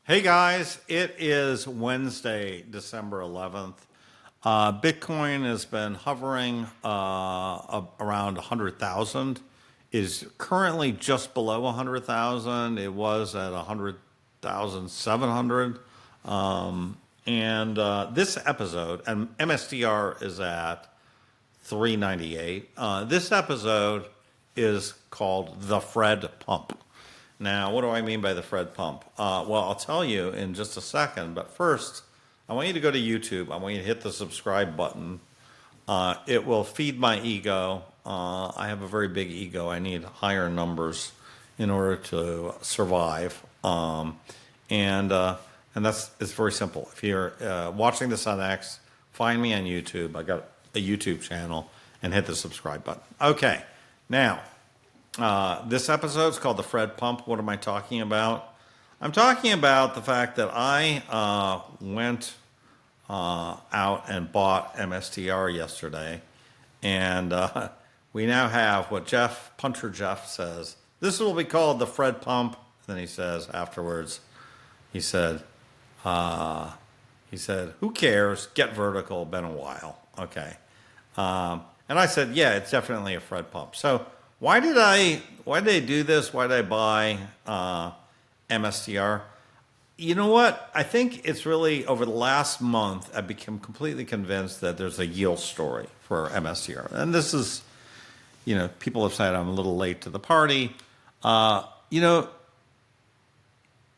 Hey guys, it is Wednesday, December 11th. Bitcoin has been hovering around 100,000. Is currently just below 100,000. It was at 100,700. This episode, and MSTR is at 398. This episode is called The Fred Pump. Now, what do I mean by the Fred pump? Well, I'll tell you in just a second, but first, I want you to go to YouTube. I want you to hit the subscribe button. It will feed my ego. I have a very big ego. I need higher numbers in order to survive. It's very simple. If you're watching this on X, find me on YouTube. I got a YouTube channel, and hit the subscribe button. Okay, now. This episode is called The Fred Pump. What am I talking about? I'm talking about the fact that I went out and bought MSTR yesterday, and we now have what Puncher Jeff says. This will be called The Fred Pump. And then he says afterwards, he said, who cares? Get vertical. Been a while. Okay. And I said, yeah, it's definitely a Fred Pump. So why did I do this? Why did I buy MSTR? You know what? I think it's really over the last month, I've become completely convinced that there's a yield story for MSTR. And this is, people have said I'm a little late to the party.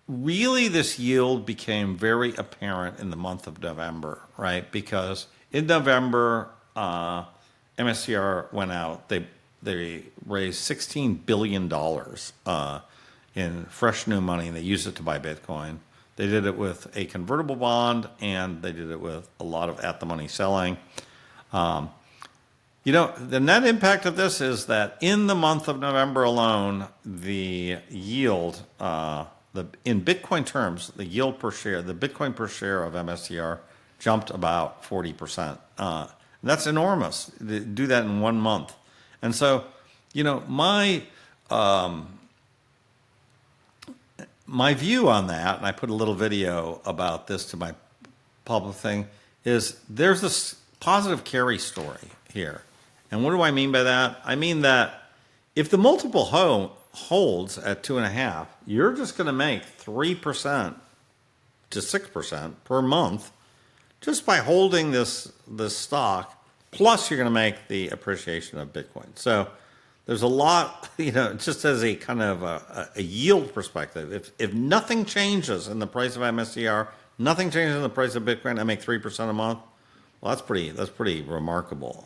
Really this yield became very apparent in the month of November, right? Because in November, MSTR went out. They raised $16 billion in fresh new money, and they used it to buy Bitcoin. They did it with a convertible bond, and they did it with a lot of at-the-money selling. The net impact of this is that in the month of November alone, the yield, in Bitcoin terms, the yield per share, the Bitcoin per share of MSTR jumped about 40%. That's enormous. To do that in 1 month. And so, my view on that, and I put a little video about this to my public thing, is there's this positive carry story here. And what do I mean by that? I mean that if the multiple holds at 2.5, you're just going to make 3% to 6% per month just by holding this stock. Plus, you're going to make the appreciation of Bitcoin. So there's a lot, just as a kind of a yield perspective. If nothing changes in the price of MSTR, nothing changes in the price of Bitcoin, I make 3% a month. Well, that's pretty remarkable.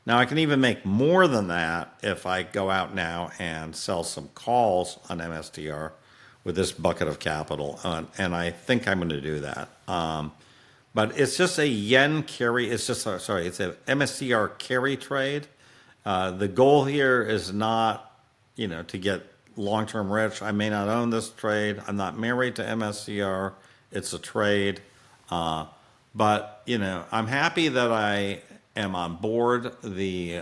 Now, I can even make more than that if I go out now and sell some calls on MSTR with this bucket of capital. And I think I'm going to do that. But it's just a yen carry. It's a MSTR carry trade. The goal here is not, to get long-term rich. I may not own this trade. I'm not married to MSTR. It's a trade. But, I'm happy that I am on board the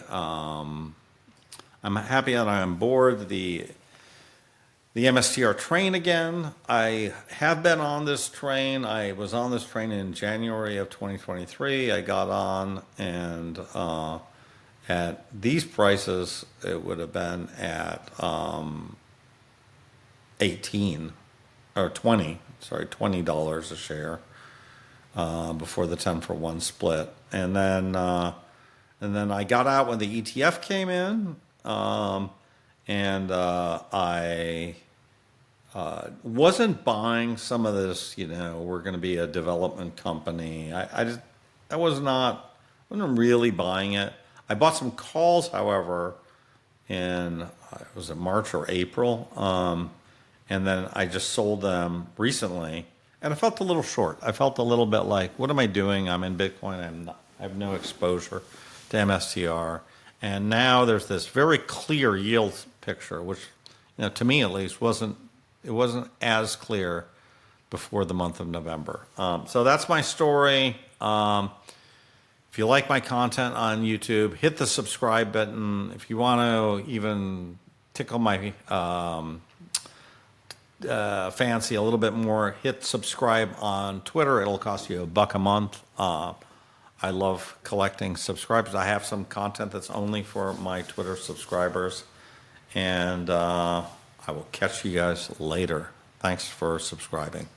MSTR train again. I have been on this train. I was on this train in January of 2023. I got on, and at these prices, it would have been at 18 or 20, sorry, $20 a share before the 10-for-1 split. And then I got out when the ETF came in. I wasn't buying some of this, we're going to be a development company. I wasn't really buying it. I bought some calls, however, was it March or April? And then I just sold them recently, and I felt a little short. I felt a little bit like, what am I doing? I'm in Bitcoin. I have no exposure to MSTR. And now there's this very clear yield picture, which, to me at least, wasn't as clear before the month of November. So that's my story. If you like my content on YouTube, hit the subscribe button. If you want to even tickle my fancy a little bit more, hit subscribe on Twitter. It'll cost you $1 a month. I love collecting subscribers. I have some content that's only for my Twitter subscribers. And I will catch you guys later. Thanks for subscribing.